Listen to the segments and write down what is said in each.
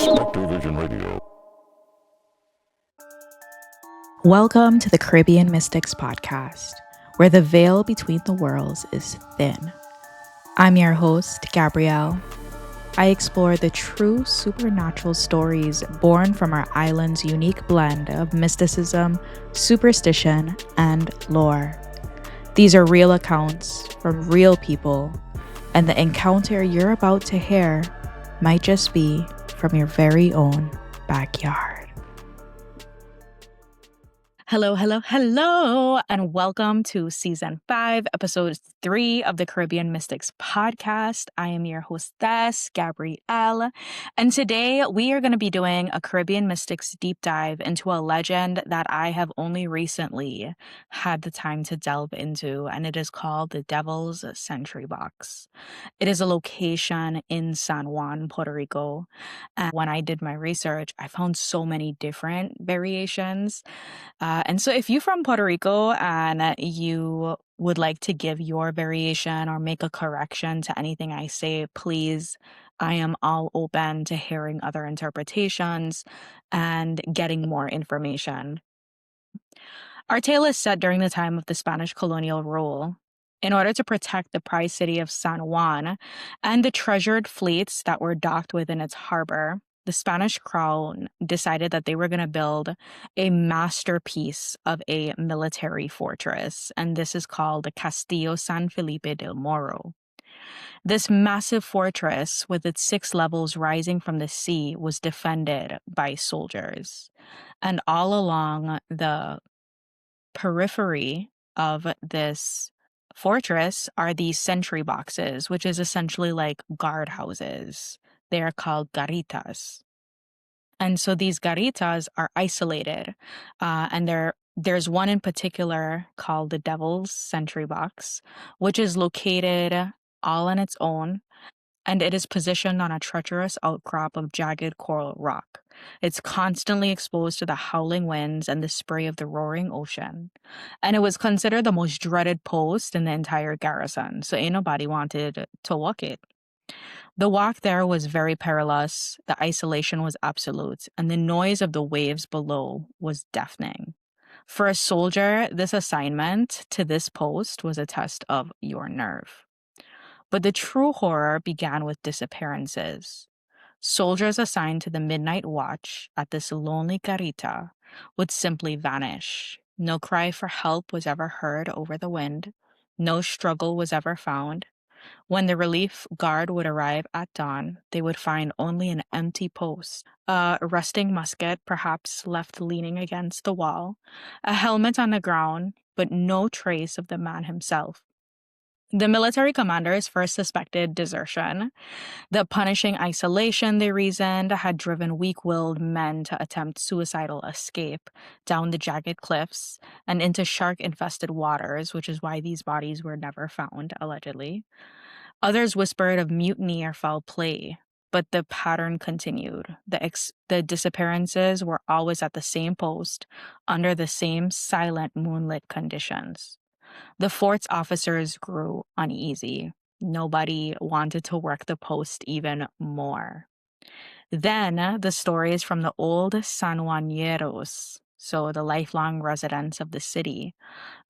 SpectreVision Radio. Welcome to the Caribbean Mystics podcast, where the veil between the worlds is thin. I'm your host, Gabrielle. I explore the true supernatural stories born from our island's unique blend of mysticism, superstition, and lore. These are real accounts from real people, and the encounter you're about to hear might just be from your very own backyard. Hello, and welcome to Season 5, Episode 3 of the Caribbean Mystics podcast. I am your hostess, Gabrielle, and today we are going to be doing a Caribbean Mystics deep dive into a legend that I have only recently had the time to delve into, and it is called the Devil's Sentry Box. It is a location in San Juan, Puerto Rico, and when I did my research, I found so many different variations. And so if you're from Puerto Rico and you would like to give your variation or make a correction to anything I say, please, I am all open to hearing other interpretations and getting more information. Our tale is set during the time of the Spanish colonial rule. In order to protect the prized city of San Juan and the treasured fleets that were docked within its harbor, the Spanish crown decided that they were going to build a masterpiece of a military fortress, and this is called the Castillo San Felipe del Morro. This massive fortress, with its 6 levels rising from the sea, was defended by soldiers. And all along the periphery of this fortress are these sentry boxes, which is essentially like guardhouses. They are called garitas. And so these garitas are isolated, and there's one in particular called the Devil's Sentry Box, which is located all on its own, and it is positioned on a treacherous outcrop of jagged coral rock. It's constantly exposed to the howling winds and the spray of the roaring ocean. And it was considered the most dreaded post in the entire garrison, so ain't nobody wanted to walk it. The walk there was very perilous, the isolation was absolute, and the noise of the waves below was deafening. For a soldier, this assignment to this post was a test of your nerve. But the true horror began with disappearances. Soldiers assigned to the midnight watch at this lonely garita would simply vanish. No cry for help was ever heard over the wind. No struggle was ever found. When the relief guard would arrive at dawn, they would find only an empty post, a rusting musket perhaps left leaning against the wall, a helmet on the ground, but no trace of the man himself. The military commanders first suspected desertion. The punishing isolation, they reasoned, had driven weak-willed men to attempt suicidal escape down the jagged cliffs and into shark-infested waters, which is why these bodies were never found, allegedly. Others whispered of mutiny or foul play, but the pattern continued. The disappearances were always at the same post, under the same silent moonlit conditions. The fort's officers grew uneasy. Nobody wanted to work the post even more. Then the stories from the old Sanjuaneros, so the lifelong residents of the city,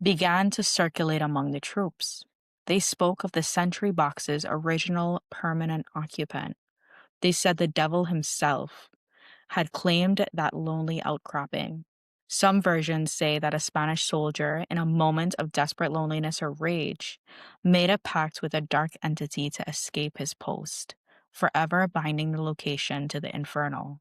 began to circulate among the troops. They spoke of the sentry box's original permanent occupant. They said the devil himself had claimed that lonely outcropping. Some versions say that a Spanish soldier, in a moment of desperate loneliness or rage, made a pact with a dark entity to escape his post, forever binding the location to the infernal.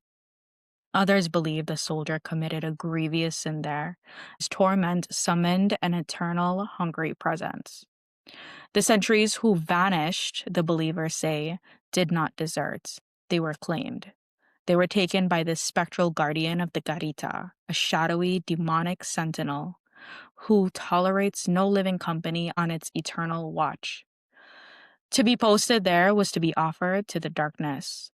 Others believe the soldier committed a grievous sin there. His torment summoned an eternal, hungry presence. The sentries who vanished, the believers say, did not desert. They were claimed. They were taken by this spectral guardian of the garita, a shadowy, demonic sentinel who tolerates no living company on its eternal watch. To be posted there was to be offered to the darkness.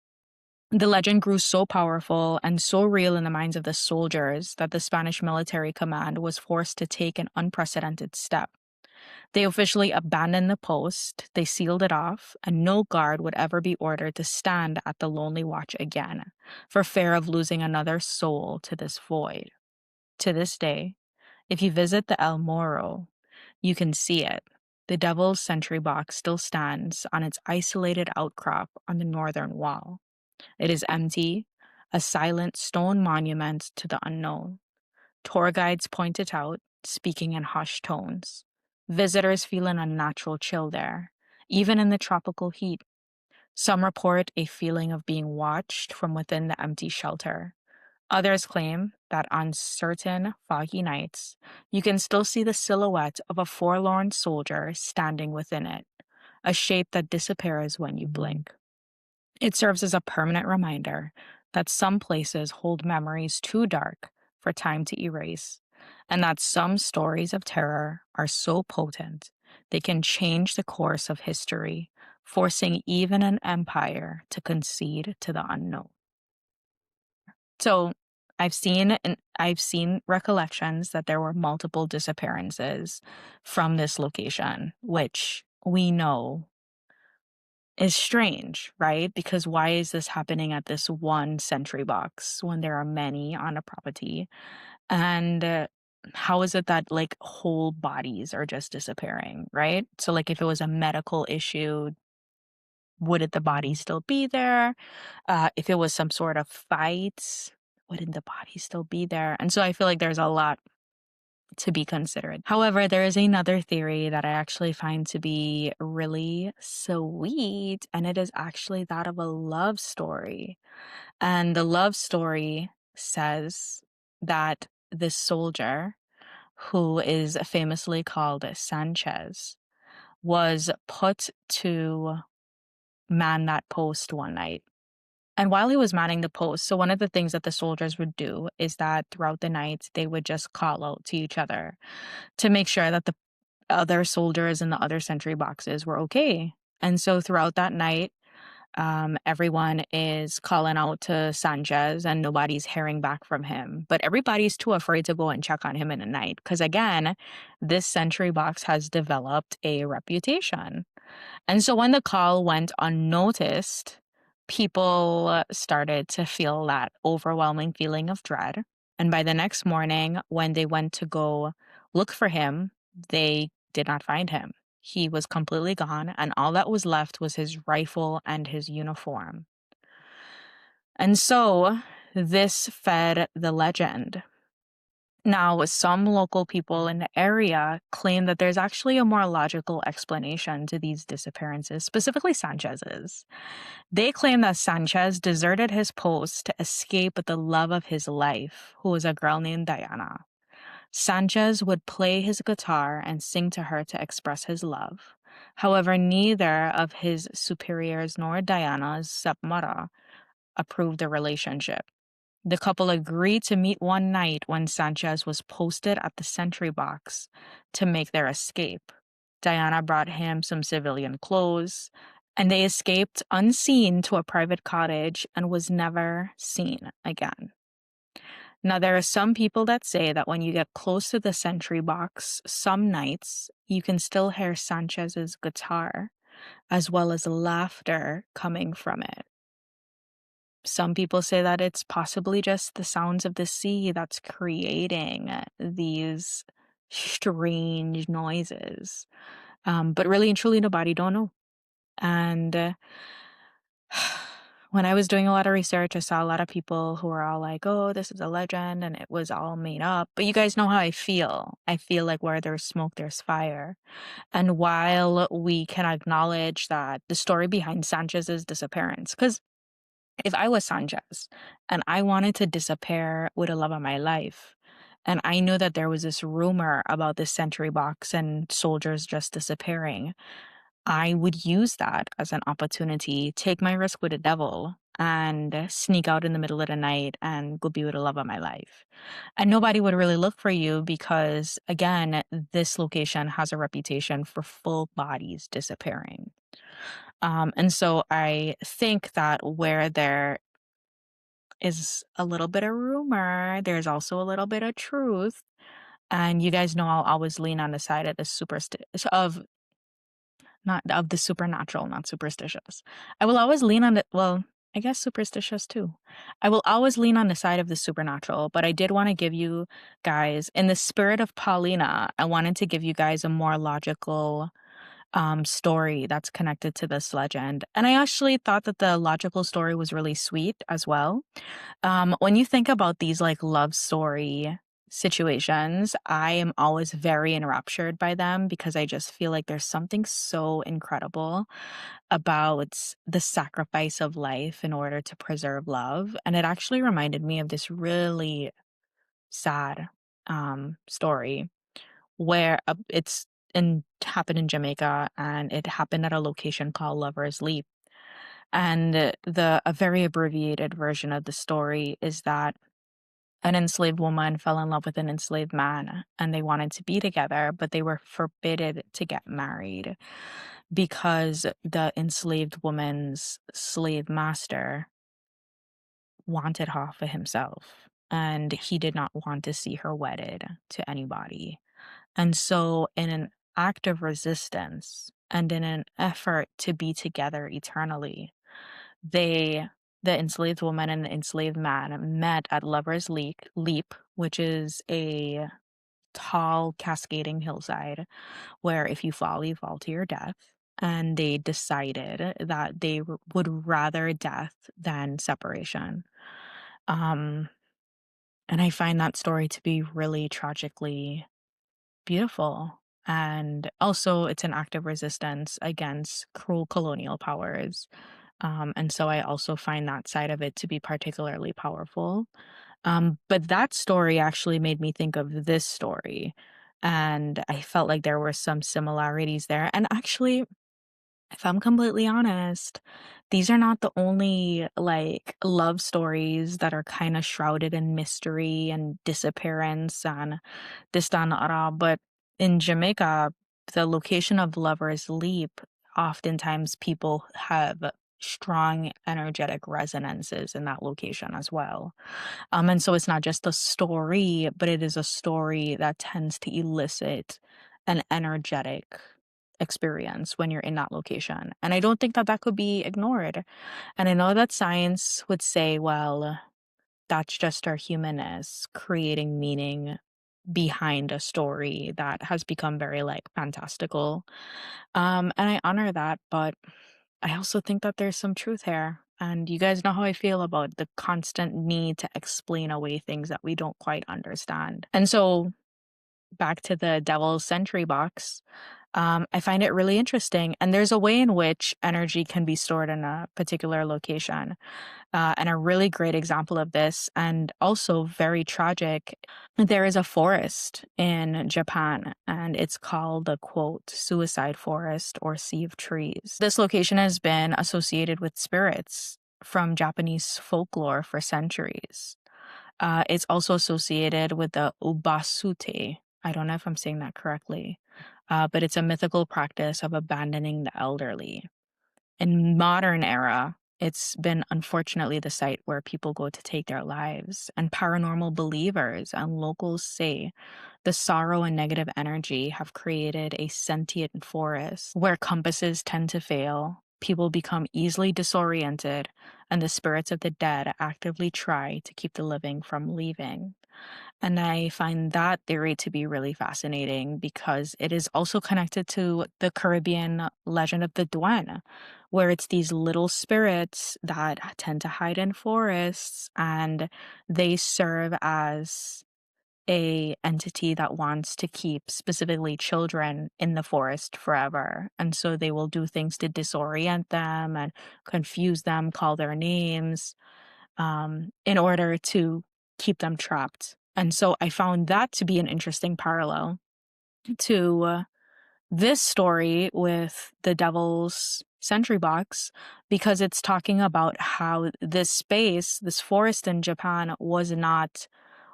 The legend grew so powerful and so real in the minds of the soldiers that the Spanish military command was forced to take an unprecedented step. They officially abandoned the post, they sealed it off, and no guard would ever be ordered to stand at the lonely watch again, for fear of losing another soul to this void. To this day, if you visit the El Moro, you can see it. The Devil's Sentry box still stands on its isolated outcrop on the northern wall. It is empty, a silent stone monument to the unknown. Tour guides point it out, speaking in hushed tones. Visitors feel an unnatural chill there, even in the tropical heat. Some report a feeling of being watched from within the empty shelter. Others claim that on certain foggy nights, you can still see the silhouette of a forlorn soldier standing within it, a shape that disappears when you blink. It serves as a permanent reminder that some places hold memories too dark for time to erase, and that some stories of terror are so potent they can change the course of history, forcing even an empire to concede to the unknown. So I've seen recollections that there were multiple disappearances from this location, which we know is strange, right? Because why is this happening at this one Sentry box when there are many on a property? And how is it that like whole bodies are just disappearing, right? So like if it was a medical issue, wouldn't the body still be there? If it was some sort of fight, wouldn't the body still be there? And so I feel like there's a lot to be considered. However, there is another theory that I actually find to be really sweet, and it is actually that of a love story. And the love story says that this soldier, who is famously called Sanchez, was put to man that post one night. And while he was manning the post, so one of the things that the soldiers would do is that throughout the night, they would just call out to each other to make sure that the other soldiers in the other sentry boxes were okay. And so throughout that night, everyone is calling out to Sanchez and nobody's hearing back from him. But everybody's too afraid to go and check on him in the night. Because again, this sentry box has developed a reputation. And so when the call went unnoticed, people started to feel that overwhelming feeling of dread. And by the next morning, when they went to go look for him, they did not find him. He was completely gone, and all that was left was his rifle and his uniform. And so this fed the legend. Now, some local people in the area claim that there's actually a more logical explanation to these disappearances, specifically Sanchez's. They claim that Sanchez deserted his post to escape the love of his life, who was a girl named Diana. Sanchez would play his guitar and sing to her to express his love. However, neither of his superiors nor Diana's stepmother approved the relationship. The couple agreed to meet one night when Sanchez was posted at the sentry box to make their escape. Diana brought him some civilian clothes, and they escaped unseen to a private cottage and was never seen again. Now, there are some people that say that when you get close to the sentry box, some nights you can still hear Sanchez's guitar, as well as laughter coming from it. Some people say that it's possibly just the sounds of the sea that's creating these strange noises. But really and truly, nobody don't know. And when I was doing a lot of research, I saw a lot of people who were all like, oh, this is a legend and it was all made up. But you guys know how I feel. I feel like where there's smoke, there's fire. And while we can acknowledge that the story behind Sanchez's disappearance, because if I was Sanchez and I wanted to disappear with the love of my life, and I knew that there was this rumor about this sentry box and soldiers just disappearing, I would use that as an opportunity, take my risk with the devil, and sneak out in the middle of the night and go be with the love of my life. And nobody would really look for you because, again, this location has a reputation for full bodies disappearing. And so I think that where there is a little bit of rumor, there's also a little bit of truth. And you guys know I'll always lean on the side of of not of the supernatural, not superstitious. I will always lean on the well, I guess superstitious too. I will always lean on the side of the supernatural, but I did want to give you guys, in the spirit of Paulina, I wanted to give you guys a more logical story that's connected to this legend. And I actually thought that the logical story was really sweet as well. When you think about these like love story situations, I am always very enraptured by them because I just feel like there's something so incredible about the sacrifice of life in order to preserve love. And it actually reminded me of this really sad story where happened in Jamaica, and it happened at a location called Lover's Leap. And the a very abbreviated version of the story is that an enslaved woman fell in love with an enslaved man, and they wanted to be together, but they were forbidden to get married because the enslaved woman's slave master wanted her for himself, and he did not want to see her wedded to anybody. And so, in an act of resistance and in an effort to be together eternally, they, the enslaved woman and the enslaved man, met at Leap, which is a tall, cascading hillside where if you fall to your death. And they decided that would rather death than separation. Um, and I find that story to be really tragically beautiful. And also, it's an act of resistance against cruel colonial powers. And so I also find that side of it to be particularly powerful. But that story actually made me think of this story. And I felt like there were some similarities there. And actually, if I'm completely honest, these are not the only like love stories that are kind of shrouded in mystery and disappearance and this, that, and the other. But in Jamaica, the location of Lover's Leap, oftentimes people have strong energetic resonances in that location as well. And so it's not just a story, but it is a story that tends to elicit an energetic experience when you're in that location. And I don't think that that could be ignored. And I know that science would say, well, that's just our humanness creating meaning behind a story that has become very like fantastical. And I honor that, but I also think that there's some truth here. And you guys know how I feel about the constant need to explain away things that we don't quite understand. And so back to the devil's Sentry box, I find it really interesting. And there's a way in which energy can be stored in a particular location. And a really great example of this, and also very tragic, there is a forest in Japan, and it's called the quote, suicide forest or sea of trees. This location has been associated with spirits from Japanese folklore for centuries. It's also associated with the ubasute. I don't know if I'm saying that correctly, but it's a mythical practice of abandoning the elderly. In modern era, it's been unfortunately the site where people go to take their lives. And paranormal believers and locals say the sorrow and negative energy have created a sentient forest where compasses tend to fail, people become easily disoriented, and the spirits of the dead actively try to keep the living from leaving. And I find that theory to be really fascinating because it is also connected to the Caribbean legend of the Duene, where it's these little spirits that tend to hide in forests, and they serve as a entity that wants to keep specifically children in the forest forever. And so they will do things to disorient them and confuse them, call their names, in order to keep them trapped. And so I found that to be an interesting parallel to this story with the devil's Sentry box, because it's talking about how this space, this forest in Japan, was not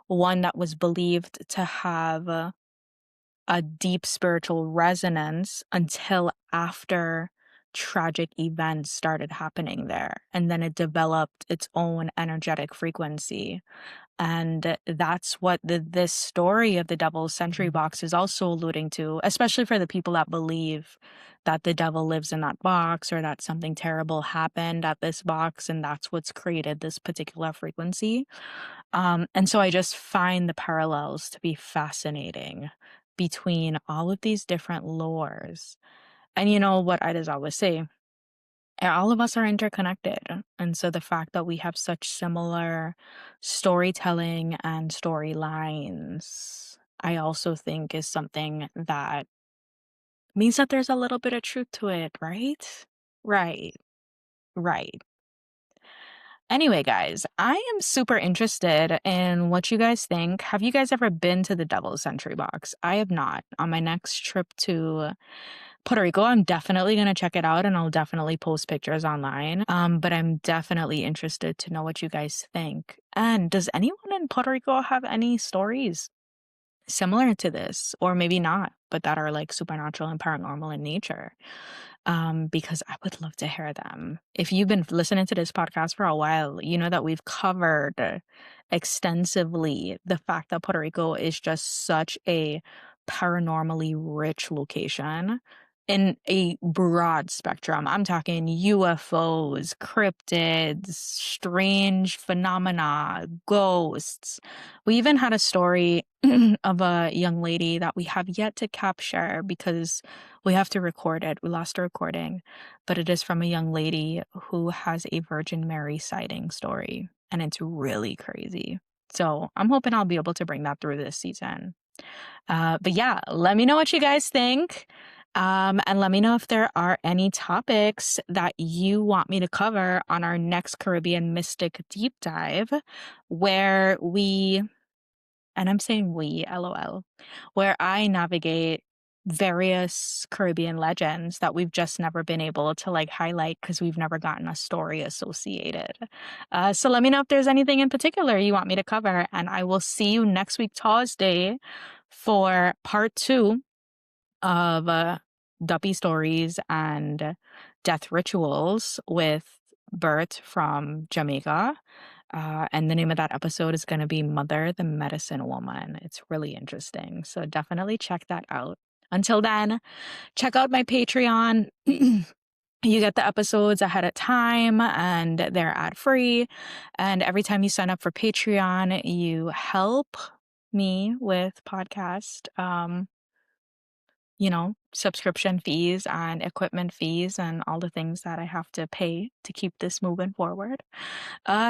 one that was believed to have a deep spiritual resonance until after tragic events started happening there. And then it developed its own energetic frequency. And that's what this story of the devil's Sentry box is also alluding to, especially for the people that believe that the devil lives in that box or that something terrible happened at this box and that's what's created this particular frequency. And so I just find the parallels to be fascinating between all of these different lores. And you know what I just always say, all of us are interconnected. And so the fact that we have such similar storytelling and storylines, I also think is something that means that there's a little bit of truth to it, right? Right, right. Anyway, guys, I am super interested in what you guys think. Have you guys ever been to the Devil's Sentry box? I have not. On my next trip to Puerto Rico, I'm definitely going to check it out and I'll definitely post pictures online. But I'm definitely interested to know what you guys think. And does anyone in Puerto Rico have any stories similar to this, or maybe not, but that are like supernatural and paranormal in nature? Because I would love to hear them. If you've been listening to this podcast for a while, you know that we've covered extensively the fact that Puerto Rico is just such a paranormally rich location in a broad spectrum. I'm talking UFOs, cryptids, strange phenomena, ghosts. We even had a story of a young lady that we have yet to capture because we have to record it. We lost a recording, but it is from a young lady who has a Virgin Mary sighting story, and it's really crazy. So I'm hoping I'll be able to bring that through this season. But yeah, let me know what you guys think. And let me know if there are any topics that you want me to cover on our next Caribbean Mystic Deep Dive, where and I'm saying we, LOL, where I navigate various Caribbean legends that we've just never been able to like highlight because we've never gotten a story associated. So let me know if there's anything in particular you want me to cover, and I will see you next week, Thursday, for part 2 of Duppy Stories and Death Rituals with Bert from Jamaica. And the name of that episode is going to be Mother the Medicine Woman. It's really interesting. So definitely check that out. Until then, check out my Patreon. You get the episodes ahead of time and they're ad free. And every time you sign up for Patreon, you help me with podcast, subscription fees and equipment fees and all the things that I have to pay to keep this moving forward.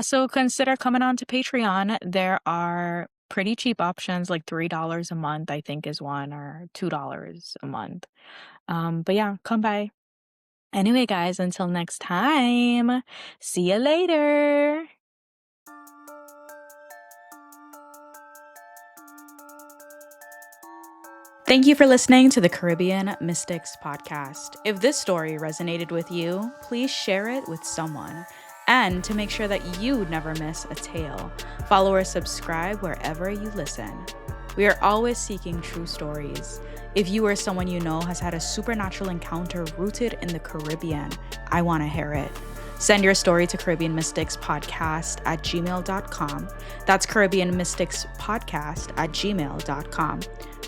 So consider coming on to Patreon. There are pretty cheap options, like $3 a month, I think is one, or $2 a month. But yeah, come by. Anyway, guys, until next time, see you later. Thank you for listening to the Caribbean Mystics podcast. If this story resonated with you, please share it with someone. And to make sure that you never miss a tale, follow or subscribe wherever you listen. We are always seeking true stories. If you or someone you know has had a supernatural encounter rooted in the Caribbean, I want to hear it. Send your story to CaribbeanMysticsPodcast@gmail.com. That's CaribbeanMysticsPodcast@gmail.com.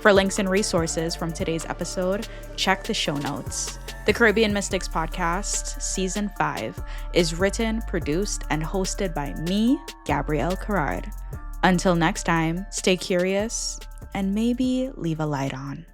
For links and resources from today's episode, check the show notes. The Caribbean Mystics Podcast, Season 5, is written, produced, and hosted by me, Gabrielle Querrard. Until next time, stay curious and maybe leave a light on.